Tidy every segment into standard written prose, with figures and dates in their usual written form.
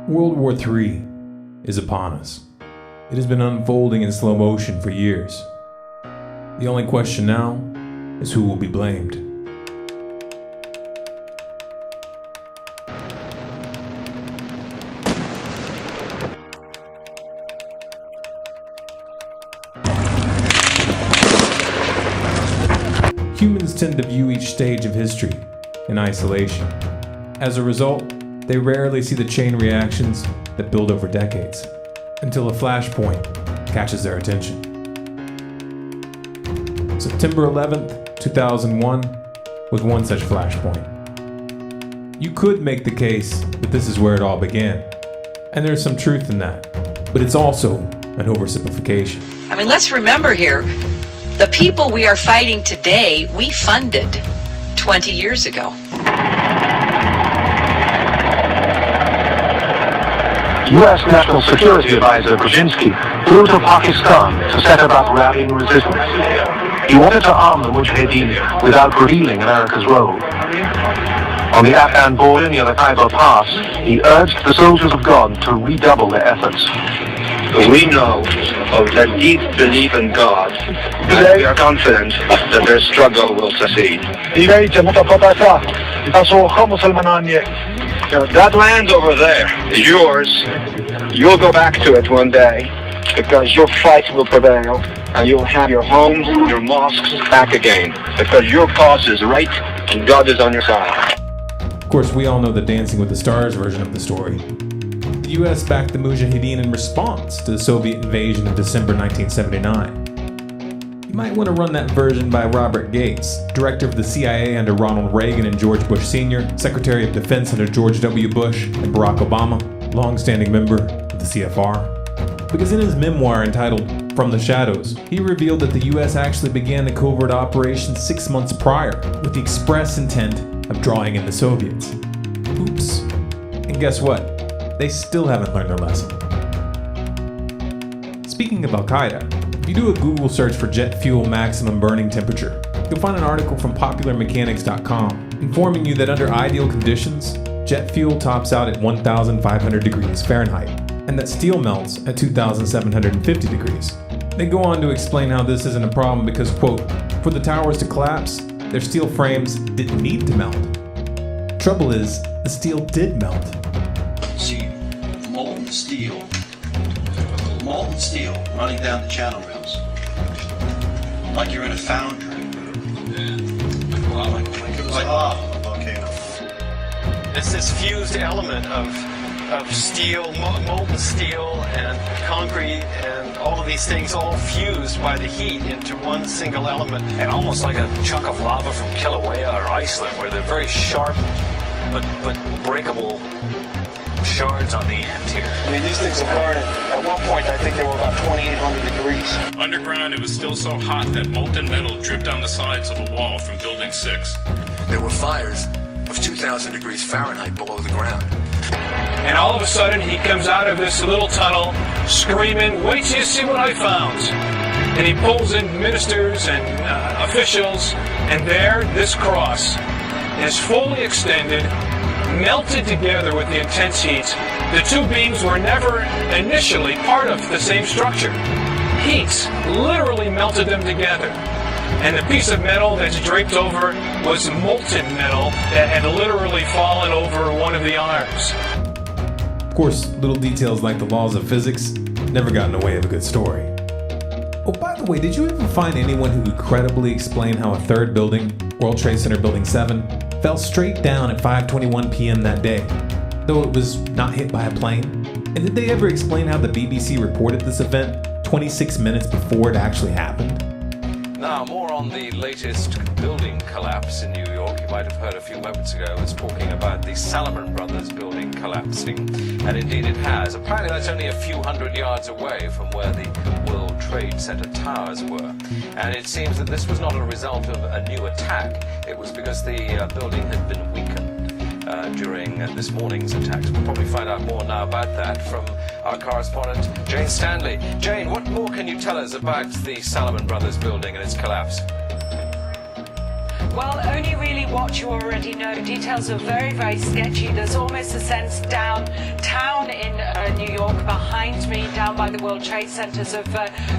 World War III is upon us. It has been unfolding in slow motion for years. The only question now is who will be blamed. Humans tend to view each stage of history in isolation. As a result, they rarely see the chain reactions that build over decades, until a flashpoint catches their attention. September 11th, 2001 was one such flashpoint. You could make the case that this is where it all began, and there's some truth in that, but it's also an oversimplification. I mean, let's remember here, the people we are fighting today, we funded 20 years ago. U.S. National Security Advisor Brzezinski flew to Pakistan to set about rallying resistance. He wanted to arm the Mujahideen without revealing America's role. On the Afghan border near the Khyber Pass, he urged the soldiers of God to redouble their efforts. We know of their deep belief in God, and we are confident that their struggle will succeed. That land over there is yours. You'll go back to it one day because your fight will prevail and you'll have your homes, your mosques back again because your cause is right and God is on your side. Of course, we all know the Dancing with the Stars version of the story. The US backed the Mujahideen in response to the Soviet invasion of December 1979. You might want to run that version by Robert Gates, director of the CIA under Ronald Reagan and George Bush Sr., Secretary of Defense under George W. Bush and Barack Obama, long-standing member of the CFR. Because in his memoir entitled From the Shadows, he revealed that the US actually began the covert operation 6 months prior with the express intent of drawing in the Soviets. Oops. And guess what? They still haven't learned their lesson. Speaking of Al-Qaeda, if you do a Google search for jet fuel maximum burning temperature, you'll find an article from popularmechanics.com informing you that under ideal conditions, jet fuel tops out at 1,500 degrees Fahrenheit, and that steel melts at 2,750 degrees. They go on to explain how this isn't a problem because, quote, for the towers to collapse, their steel frames didn't need to melt. Trouble is, the steel did melt. See molten steel running down the channel rails, like you're in a foundry. Like a volcano. It's this fused element of steel, molten steel and concrete and all of these things all fused by the heat into one single element. And almost like a chunk of lava from Kilauea or Iceland, where they're very sharp but breakable shards on the end here. I mean, these things are burning. At one point, I think they were about 2,800 degrees. Underground, it was still so hot that molten metal dripped down the sides of a wall from Building 6. There were fires of 2,000 degrees Fahrenheit below the ground. And all of a sudden, he comes out of this little tunnel screaming, "Wait till you see what I found." And he pulls in ministers and officials, and there, this cross is fully extended, melted together with the intense heat. The two beams were never initially part of the same structure. Heat literally melted them together. And the piece of metal that's draped over was molten metal that had literally fallen over one of the arms. Of course, little details like the laws of physics never got in the way of a good story. Oh, by the way, did you ever find anyone who could credibly explain how a third building, World Trade Center Building 7, fell straight down at 5:21 p.m. that day, though it was not hit by a plane? And did they ever explain how the BBC reported this event 26 minutes before it actually happened? Now, more on the latest building collapse in New York. You might have heard a few moments ago I was talking about the Salomon Brothers building collapsing, and indeed it has. Apparently that's only a few hundred yards away from where the World Trade Center towers were. And it seems that this was not a result of a new attack. It was because the building had been weakened during this morning's attacks. We'll probably find out more now about that from our correspondent, Jane Stanley. Jane, what more can you tell us about the Salomon Brothers building and its collapse? Well, only really what you already know. Details are very, very sketchy. There's almost a sense downtown in New York behind me, down by the World Trade Centers, of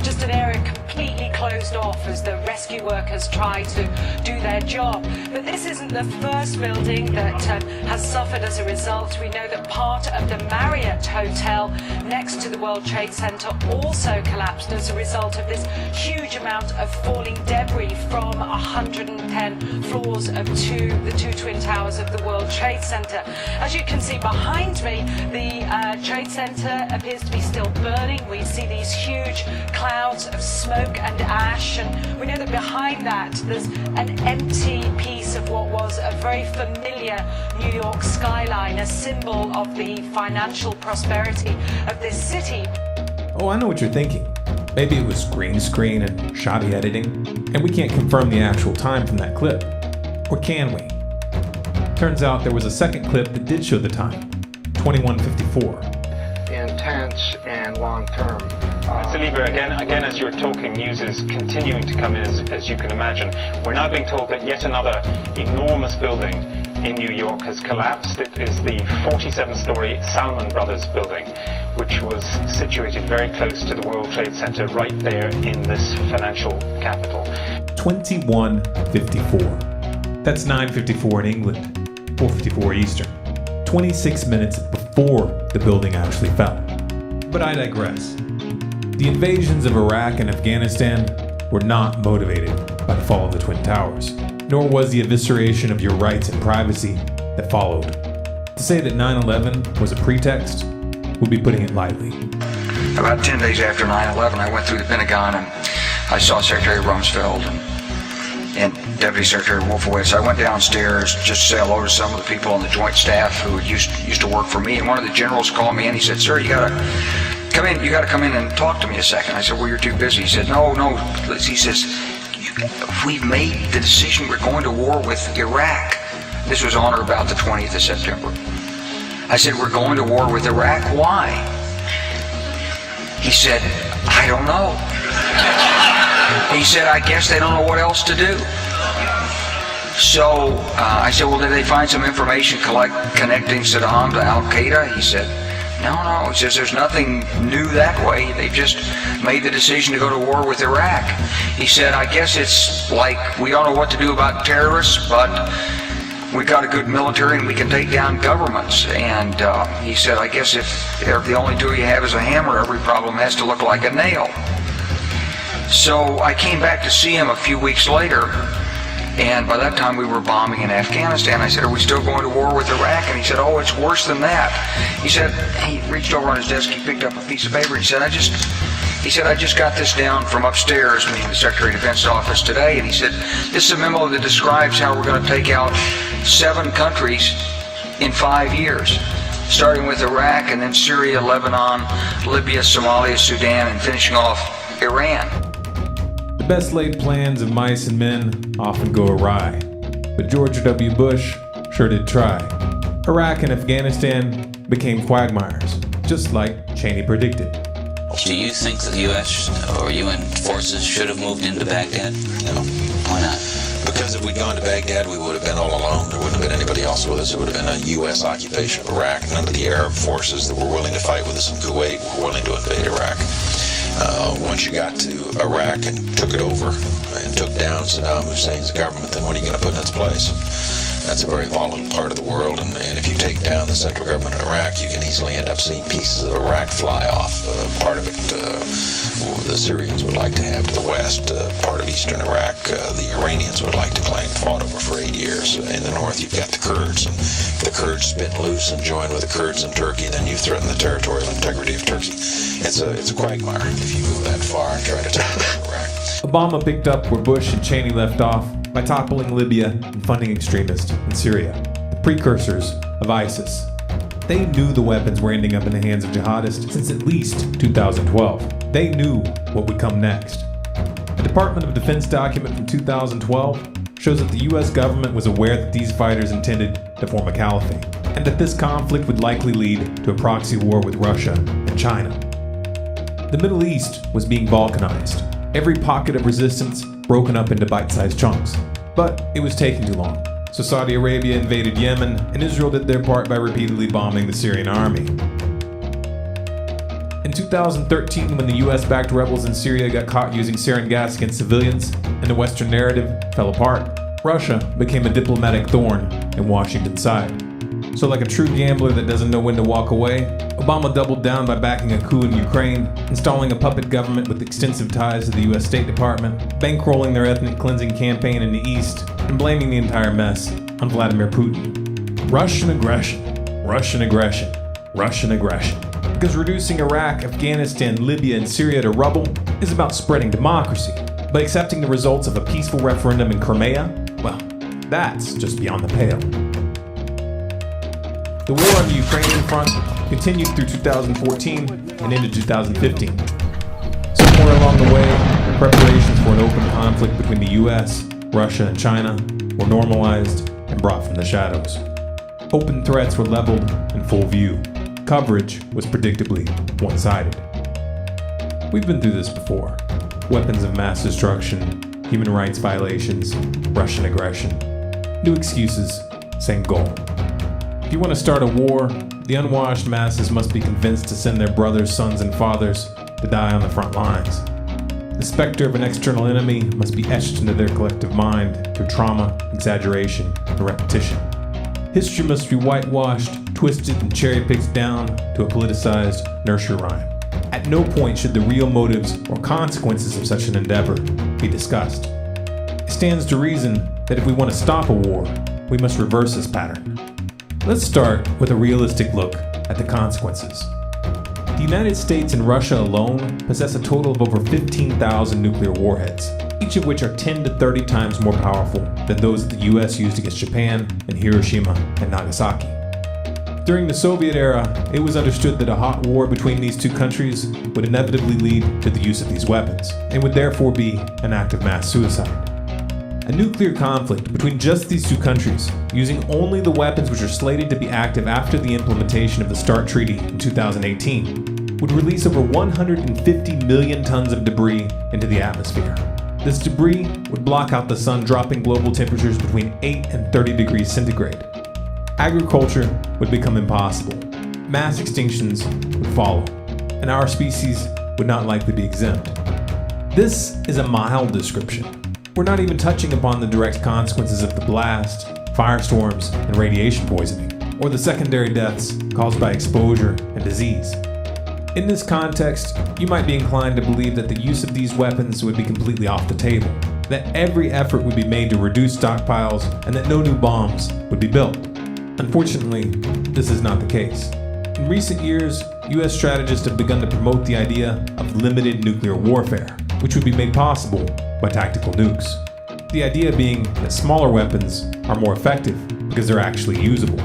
just an area completely closed off as the rescue workers try to do their job. But this isn't the first building that has suffered as a result. We know that part of the Marriott Hotel next to the World Trade Center also collapsed as a result of this huge amount of falling debris from 110 floors of the two twin towers of the World Trade Center. As you can see behind me, the Trade Center appears to be still burning. We see these huge clouds of smoke and ash, and we know that behind that there's an empty piece of what was a very familiar New York skyline, a symbol of the financial prosperity of this city. Oh, I know what you're thinking. Maybe it was green screen and shoddy editing, and we can't confirm the actual time from that clip. Or can we? Turns out there was a second clip that did show the time, 21:54. Intense and long-term. So Lieber, again, as you're talking, news is continuing to come in, as you can imagine. We're now being told that yet another enormous building in New York has collapsed. It is the 47-story Salomon Brothers building, which was situated very close to the World Trade Center, right there in this financial capital. 21:54. That's 9:54 in England, 4:54 Eastern. 26 minutes before the building actually fell. But I digress. The invasions of Iraq and Afghanistan were not motivated by the fall of the Twin Towers, nor was the evisceration of your rights and privacy that followed. To say that 9/11 was a pretext would be putting it lightly. About 10 days after 9/11, I went through the Pentagon and I saw Secretary Rumsfeld and Deputy Secretary Wolfowitz. I went downstairs just to say hello to some of the people on the Joint Staff who used to work for me, and one of the generals called me and he said, "Sir, you gotta come in and talk to me a second." I said, "Well, you're too busy." He said, No. He says, "We've made the decision. We're going to war with Iraq." This was on or about the 20th of September. I said, "We're going to war with Iraq. Why?" He said, "I don't know." He said, "I guess they don't know what else to do." So I said, "Well, did they find some information connecting Saddam to Al-Qaeda?" He said, No. He says, "There's nothing new that way. They just made the decision to go to war with Iraq." He said, "I guess it's like we don't know what to do about terrorists, but we got a good military and we can take down governments." And he said, "I guess if the only tool you have is a hammer, every problem has to look like a nail." So I came back to see him a few weeks later, and by that time we were bombing in Afghanistan. I said, "Are we still going to war with Iraq?" And he said, "Oh, it's worse than that." He said, he reached over on his desk, he picked up a piece of paper, he said, I just got this down from upstairs, meaning the Secretary of Defense office today, and he said, "This is a memo that describes how we're going to take out 7 countries in 5 years, starting with Iraq and then Syria, Lebanon, Libya, Somalia, Sudan, and finishing off Iran." The best laid plans of mice and men often go awry, but George W. Bush sure did try. Iraq and Afghanistan became quagmires, just like Cheney predicted. Do you think that the U.S. or UN forces should have moved into Baghdad? No. Why not? Because if we'd gone to Baghdad, we would have been all alone. There wouldn't have been anybody else with us. It would have been a U.S. occupation of Iraq. None of the Arab forces that were willing to fight with us in Kuwait were willing to invade Iraq. Once you got to Iraq and took it over and took down Saddam Hussein's government, then what are you going to put in its place? That's a very volatile part of the world, and if you take down the central government in Iraq, you can easily end up seeing pieces of Iraq fly off. Part of it the Syrians would like to have to the west. Part of eastern Iraq, the Iranians would like to claim, fought over for 8 years. In the north, you've got the Kurds, and if the Kurds spin loose and join with the Kurds in Turkey, then you threaten the territorial integrity of Turkey. It's a quagmire if you go that far and try to take down Iraq. Obama picked up where Bush and Cheney left off by toppling Libya and funding extremists in Syria, the precursors of ISIS. They knew the weapons were ending up in the hands of jihadists since at least 2012. They knew what would come next. A Department of Defense document from 2012 shows that the US government was aware that these fighters intended to form a caliphate, and that this conflict would likely lead to a proxy war with Russia and China. The Middle East was being balkanized, every pocket of resistance broken up into bite-sized chunks. But it was taking too long. So Saudi Arabia invaded Yemen, and Israel did their part by repeatedly bombing the Syrian army. In 2013, when the US-backed rebels in Syria got caught using sarin gas against civilians, and the Western narrative fell apart, Russia became a diplomatic thorn in Washington's side. So like a true gambler that doesn't know when to walk away, Obama doubled down by backing a coup in Ukraine, installing a puppet government with extensive ties to the US State Department, bankrolling their ethnic cleansing campaign in the East, and blaming the entire mess on Vladimir Putin. Russian aggression, Russian aggression, Russian aggression. Because reducing Iraq, Afghanistan, Libya, and Syria to rubble is about spreading democracy. But accepting the results of a peaceful referendum in Crimea, well, that's just beyond the pale. The war on the Ukrainian front continued through 2014 and into 2015. Somewhere along the way, preparations for an open conflict between the US, Russia, and China were normalized and brought from the shadows. Open threats were leveled in full view. Coverage was predictably one-sided. We've been through this before. Weapons of mass destruction, human rights violations, Russian aggression. New excuses, same goal. If you want to start a war, the unwashed masses must be convinced to send their brothers, sons, and fathers to die on the front lines. The specter of an external enemy must be etched into their collective mind through trauma, exaggeration, and repetition. History must be whitewashed, twisted, and cherry-picked down to a politicized nursery rhyme. At no point should the real motives or consequences of such an endeavor be discussed. It stands to reason that if we want to stop a war, we must reverse this pattern. Let's start with a realistic look at the consequences. The United States and Russia alone possess a total of over 15,000 nuclear warheads, each of which are 10 to 30 times more powerful than those that the US used against Japan in Hiroshima and Nagasaki. During the Soviet era, it was understood that a hot war between these two countries would inevitably lead to the use of these weapons, and would therefore be an act of mass suicide. A nuclear conflict between just these two countries, using only the weapons which are slated to be active after the implementation of the START Treaty in 2018, would release over 150 million tons of debris into the atmosphere. This debris would block out the sun, dropping global temperatures between 8 and 30 degrees centigrade. Agriculture would become impossible. Mass extinctions would follow, and our species would not likely be exempt. This is a mild description. We're not even touching upon the direct consequences of the blast, firestorms, and radiation poisoning, or the secondary deaths caused by exposure and disease. In this context, you might be inclined to believe that the use of these weapons would be completely off the table, that every effort would be made to reduce stockpiles, and that no new bombs would be built. Unfortunately, this is not the case. In recent years, US strategists have begun to promote the idea of limited nuclear warfare, which would be made possible by tactical nukes. The idea being that smaller weapons are more effective because they're actually usable.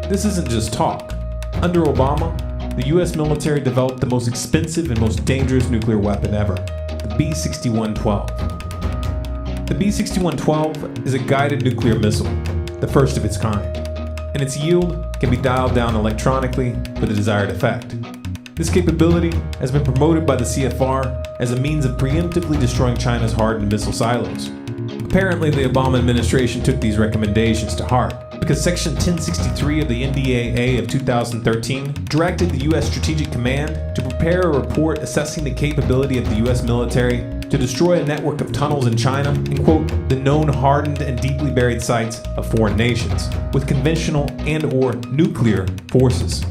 This isn't just talk. Under Obama, the US military developed the most expensive and most dangerous nuclear weapon ever, the B-6112. The B-6112 is a guided nuclear missile, the first of its kind, and its yield can be dialed down electronically for the desired effect. This capability has been promoted by the CFR as a means of preemptively destroying China's hardened missile silos. Apparently, the Obama administration took these recommendations to heart, because Section 1063 of the NDAA of 2013 directed the U.S. Strategic Command to prepare a report assessing the capability of the U.S. military to destroy a network of tunnels in China and, quote, the known hardened and deeply buried sites of foreign nations, with conventional and/or nuclear forces.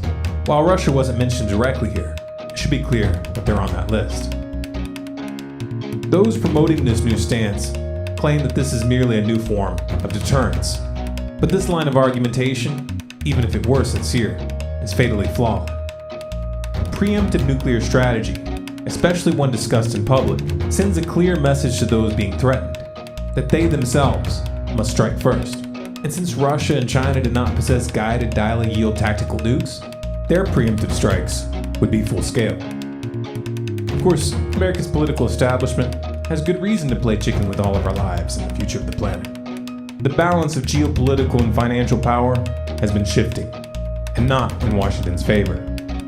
While Russia wasn't mentioned directly here, it should be clear that they're on that list. Those promoting this new stance claim that this is merely a new form of deterrence. But this line of argumentation, even if it were sincere, is fatally flawed. Preemptive nuclear strategy, especially one discussed in public, sends a clear message to those being threatened, that they themselves must strike first. And since Russia and China did not possess guided dial-a-yield tactical nukes, their preemptive strikes would be full scale. Of course, America's political establishment has good reason to play chicken with all of our lives and the future of the planet. The balance of geopolitical and financial power has been shifting, and not in Washington's favor.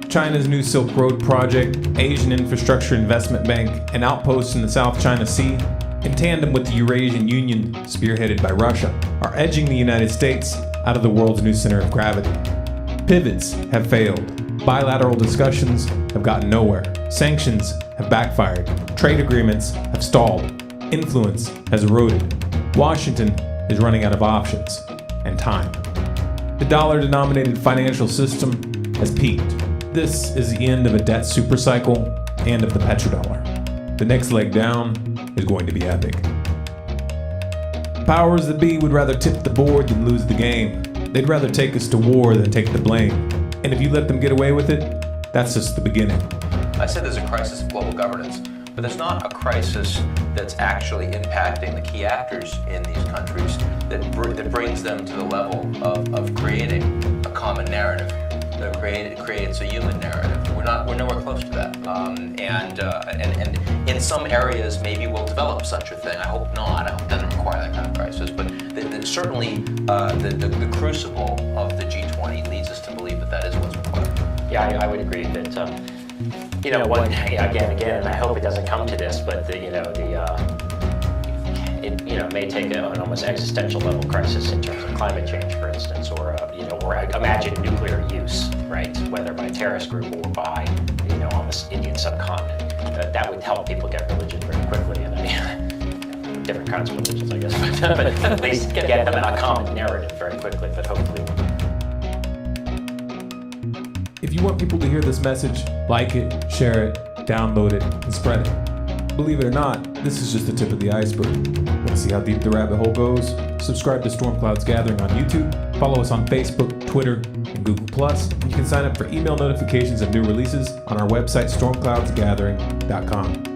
China's new Silk Road project, Asian Infrastructure Investment Bank, and outposts in the South China Sea in tandem with the Eurasian Union, spearheaded by Russia, are edging the United States out of the world's new center of gravity. Pivots have failed. Bilateral discussions have gotten nowhere. Sanctions have backfired. Trade agreements have stalled. Influence has eroded. Washington is running out of options and time. The dollar-denominated financial system has peaked. This is the end of a debt supercycle and of the petrodollar. The next leg down is going to be epic. Powers that be would rather tip the board than lose the game. They'd rather take us to war than take the blame. And if you let them get away with it, that's just the beginning. I said there's a crisis of global governance, but there's not a crisis that's actually impacting the key actors in these countries that brings them to the level of creating a common narrative. That creates a human narrative. We're nowhere close to that. And in some areas, maybe we'll develop such a thing. I hope not. I hope it doesn't require that kind of crisis. But certainly, the crucible of the G20 leads us to believe that is what's required. Yeah, I would agree that. Again, and I hope it doesn't come to this, but it may take an almost existential level crisis in terms of climate change, for instance, or imagine nuclear use, right? Whether by a terrorist group or by on the Indian subcontinent, that would help people get religion very quickly, and different kinds of religions, I guess, but at least get them in a common narrative very quickly. But hopefully. If you want people to hear this message, like it, share it, download it, and spread it. Believe it or not, this is just the tip of the iceberg. Want to see how deep the rabbit hole goes? Subscribe to Storm Clouds Gathering on YouTube, follow us on Facebook, Twitter, and Google+, and you can sign up for email notifications of new releases on our website, stormcloudsgathering.com.